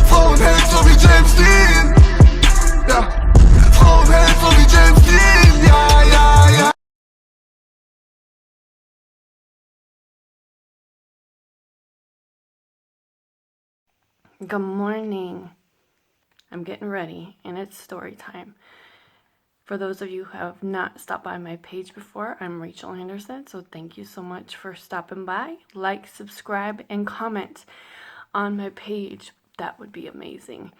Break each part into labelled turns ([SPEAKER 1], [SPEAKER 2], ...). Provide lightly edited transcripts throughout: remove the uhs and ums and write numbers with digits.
[SPEAKER 1] Frauenheld so wie James Dean. Ja, Frauenheld so wie James Dean. Ja, ja, ja.
[SPEAKER 2] Good morning. I'm getting ready and it's story time. For those of you who have not stopped by my page before, I'm Rachel Anderson, so thank you so much for stopping by. Like, subscribe, and comment on my page. That would be amazing.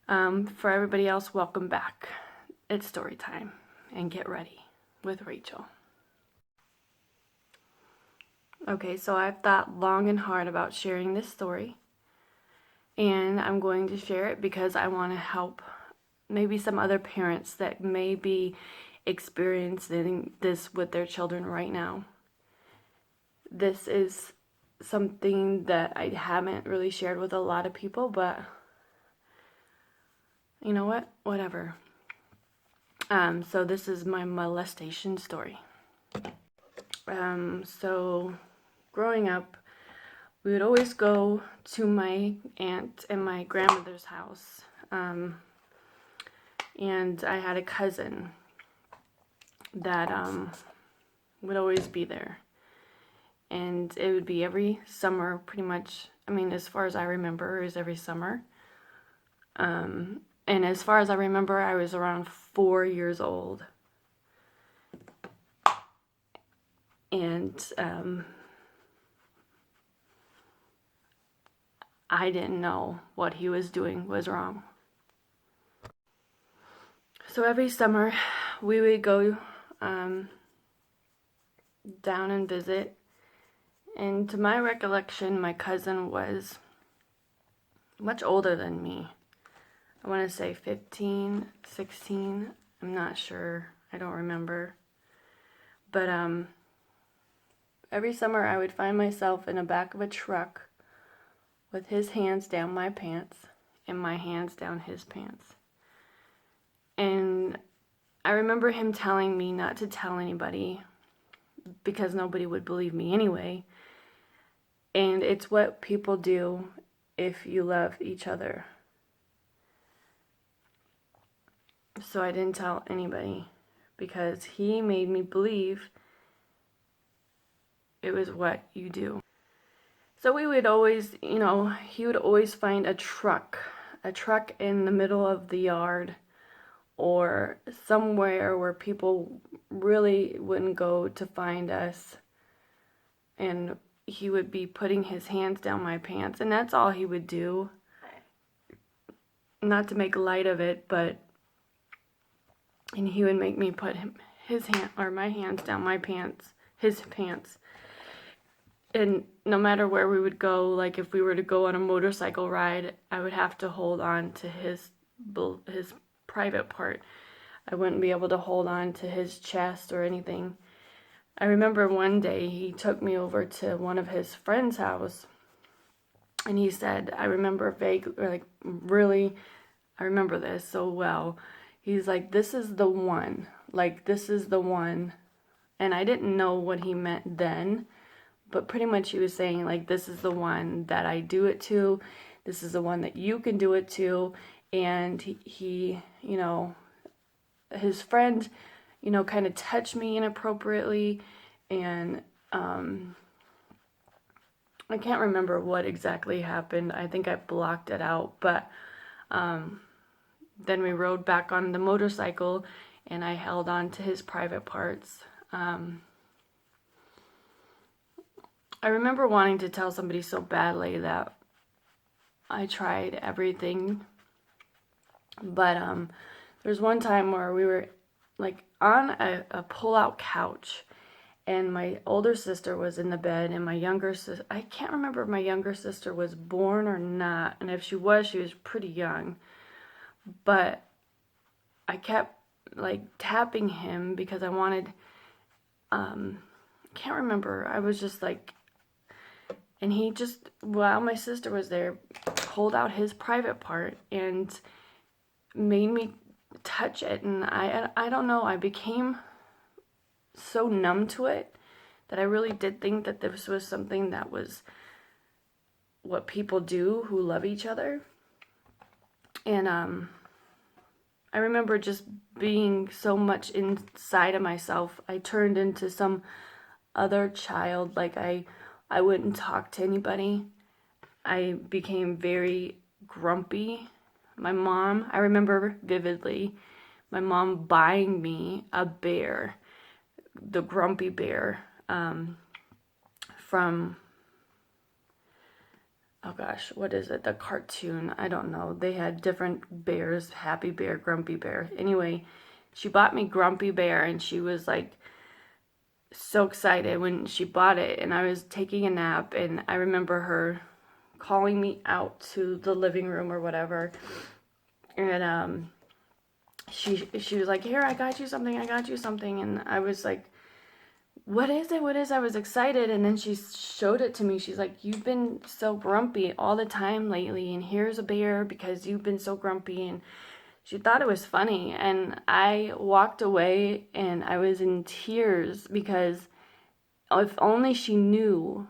[SPEAKER 2] For everybody else, welcome back. It's story time, and get ready with Rachel. Okay, so I've thought long and hard about sharing this story, and I'm going to share it because I want to help maybe some other parents that may be experiencing this with their children right now. This is something that I haven't really shared with a lot of people, but you know what? Whatever. So this is my molestation story. So growing up, we would always go to my aunt and my grandmother's house. And I had a cousin that would always be there. And it would be every summer, pretty much. I mean, as far as I remember, it was every summer. And as far as I remember, I was around 4 years old. And I didn't know what he was doing was wrong. So every summer, we would go down and visit. And to my recollection, my cousin was much older than me. I want to say 15, 16. I'm not sure. I don't remember. But every summer I would find myself in the back of a truck with his hands down my pants and my hands down his pants. And I remember him telling me not to tell anybody because nobody would believe me anyway. And it's what people do if you love each other. So I didn't tell anybody because he made me believe it was what you do. So we would always, he would always find a truck in the middle of the yard or somewhere where people really wouldn't go to find us. And he would be putting his hands down my pants, and that's all he would do. Not to make light of it, and he would make me put my hands down my pants, his pants. And no matter where we would go, like if we were to go on a motorcycle ride, I would have to hold on to his private part. I wouldn't be able to hold on to his chest or anything. I remember one day he took me over to one of his friend's house, and he said, I remember I remember this so well. He's like, this is the one. Like, this is the one. And I didn't know what he meant then, but pretty much he was saying, like, this is the one that I do it to. This is the one that you can do it to. And he his friend, kind of touched me inappropriately. And I can't remember what exactly happened. I think I blocked it out. But then we rode back on the motorcycle, and I held on to his private parts. I remember wanting to tell somebody so badly that I tried everything. But there's one time where we were like on a pull-out couch, and my older sister was in the bed, and my younger sister, I can't remember if my younger sister was born or not, and if she was pretty young. But I kept like tapping him because I wanted, can't remember, I was just like, and he just, while my sister was there, pulled out his private part and made me touch it. And I don't know, I became so numb to it that I really did think that this was something that was what people do who love each other. And I remember just being so much inside of myself. I turned into some other child. Like I wouldn't talk to anybody. I became very grumpy. My mom, I remember vividly, my mom buying me a bear, the Grumpy Bear, from, oh gosh, what is it? The cartoon. I don't know. They had different bears, Happy Bear, Grumpy Bear. Anyway, she bought me Grumpy Bear, and she was like so excited when she bought it. And I was taking a nap, and I remember her calling me out to the living room or whatever. And she was like, "Here, I got you something. I got you something." And I was like, what is it? What is it? I was excited, and then she showed it to me. She's like, "You've been so grumpy all the time lately, and here's a bear because you've been so grumpy." And she thought it was funny, and I walked away, and I was in tears because if only she knew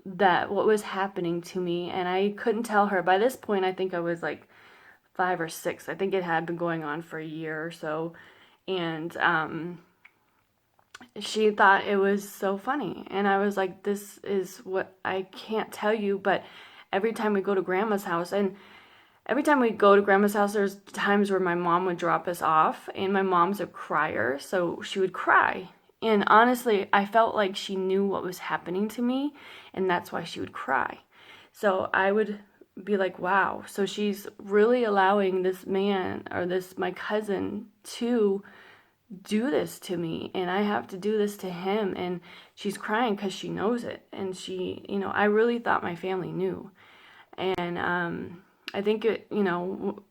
[SPEAKER 2] that what was happening to me. And I couldn't tell her. By this point, I think I was like 5 or 6. I think it had been going on for a year or so. And she thought it was so funny. And I was like, this is what I can't tell you, but every time we go to Grandma's house, and every time we go to Grandma's house, there's times where my mom would drop us off, and my mom's a crier, so she would cry. And honestly, I felt like she knew what was happening to me, and that's why she would cry. So I would be like, wow, so she's really allowing this man, or this, my cousin, to do this to me, and I have to do this to him. And she's crying because she knows it. And she, I really thought my family knew. And I think it,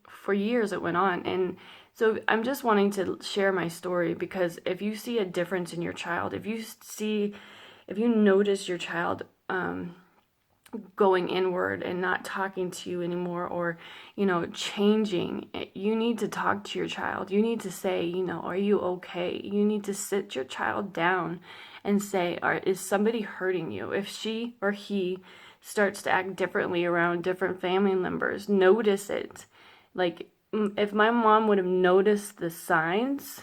[SPEAKER 2] for years it went on. And so I'm just wanting to share my story, because if you see a difference in your child, if you notice your child going inward and not talking to you anymore, or changing, you need to talk to your child. You need to say, are you okay? You need to sit your child down and say, is somebody hurting you? If she or he starts to act differently around different family members, notice it. Like, if my mom would have noticed the signs,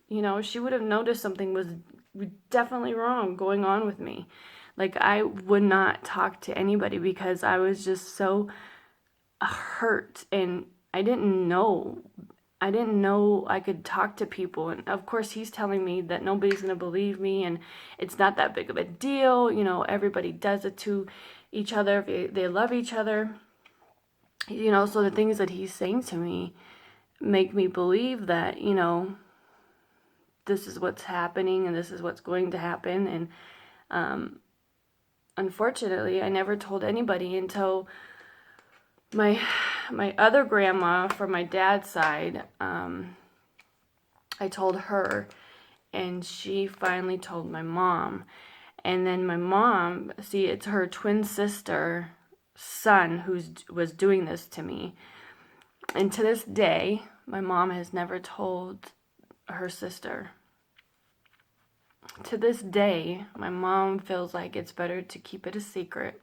[SPEAKER 2] she would have noticed something was definitely wrong going on with me. Like, I would not talk to anybody because I was just so hurt, and I didn't know I could talk to people. And of course, he's telling me that nobody's going to believe me, and it's not that big of a deal. Everybody does it to each other if they love each other. So the things that he's saying to me make me believe that, this is what's happening and this is what's going to happen. And unfortunately, I never told anybody until my other grandma from my dad's side. I told her, and she finally told my mom. And then my mom, see, it's her twin sister son who was doing this to me. And to this day, my mom has never told her sister. To this day, my mom feels like it's better to keep it a secret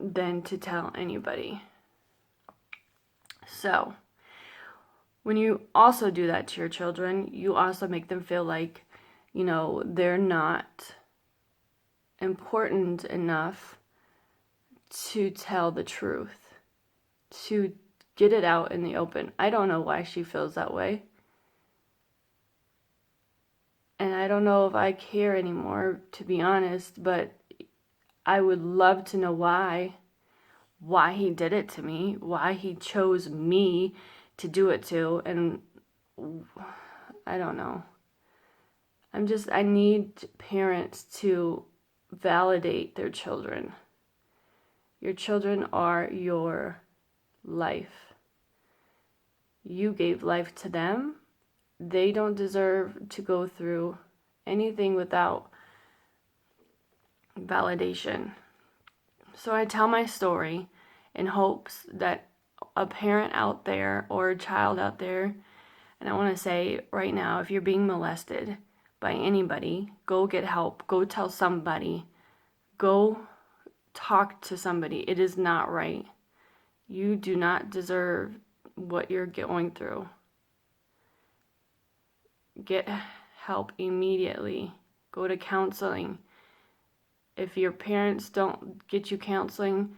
[SPEAKER 2] than to tell anybody. So, when you also do that to your children, you also make them feel like, they're not important enough to tell the truth, to get it out in the open. I don't know why she feels that way. And I don't know if I care anymore, to be honest, but I would love to know why he did it to me, why he chose me to do it to, and I don't know. I need parents to validate their children. Your children are your life. You gave life to them. They don't deserve to go through anything without validation. So I tell my story in hopes that a parent out there or a child out there, and I want to say right now, if you're being molested by anybody, go get help. Go tell somebody. Go talk to somebody. It is not right. You do not deserve what you're going through. Get help immediately. Go to counseling. If your parents don't get you counseling,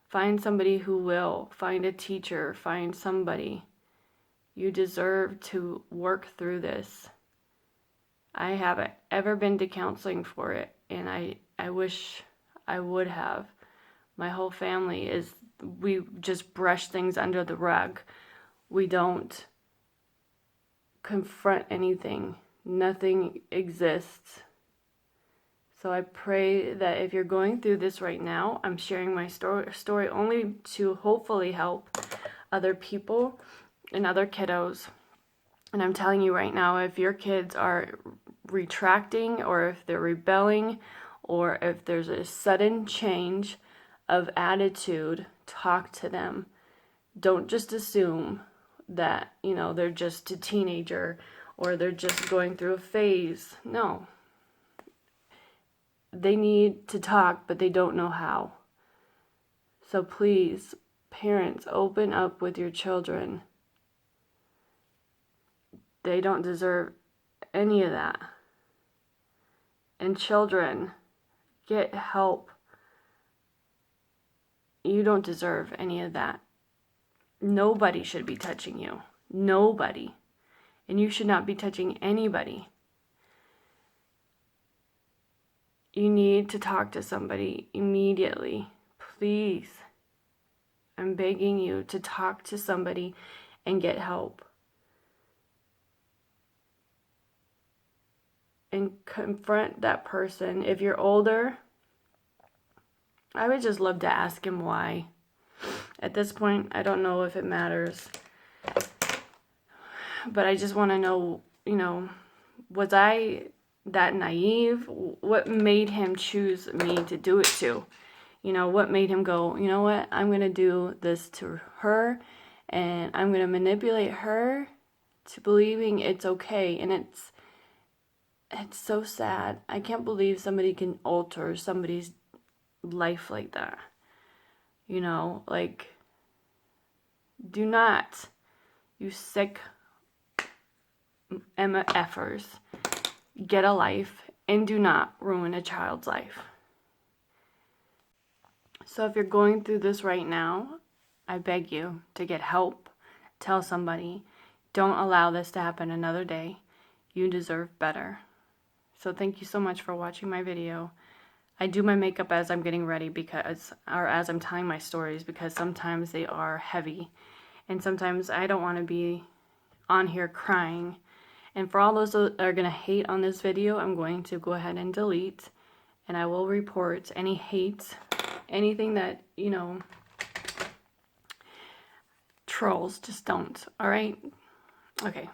[SPEAKER 2] find somebody who will. Find a teacher. Find somebody. You deserve to work through this. I haven't ever been to counseling for it, and I wish I would have. My whole family we just brush things under the rug. We don't confront anything. Nothing exists. So I pray that if you're going through this right now, I'm sharing my story only to hopefully help other people and other kiddos. And I'm telling you right now, if your kids are retracting, or if they're rebelling, or if there's a sudden change of attitude, talk to them. Don't just assume that, they're just a teenager or they're just going through a phase. No. They need to talk, but they don't know how. So please, parents, open up with your children. They don't deserve any of that. And children, get help. You don't deserve any of that. Nobody should be touching you. Nobody. And you should not be touching anybody. You need to talk to somebody immediately. Please. I'm begging you to talk to somebody and get help. And confront that person. If you're older, I would just love to ask him why. At this point, I don't know if it matters. But I just want to know, was I that naive? What made him choose me to do it to? What made him go, you know what, I'm going to do this to her, and I'm going to manipulate her to believing it's okay. And it's so sad. I can't believe somebody can alter somebody's life like that. Do not, you sick MFers, get a life and do not ruin a child's life. So if you're going through this right now, I beg you to get help. Tell somebody. Don't allow this to happen another day. You deserve better. So thank you so much for watching my video. I do my makeup as I'm getting ready or as I'm telling my stories, because sometimes they are heavy. And sometimes I don't want to be on here crying. And for all those that are going to hate on this video, I'm going to go ahead and delete. And I will report any hate, anything that, trolls, just don't. Alright? Okay.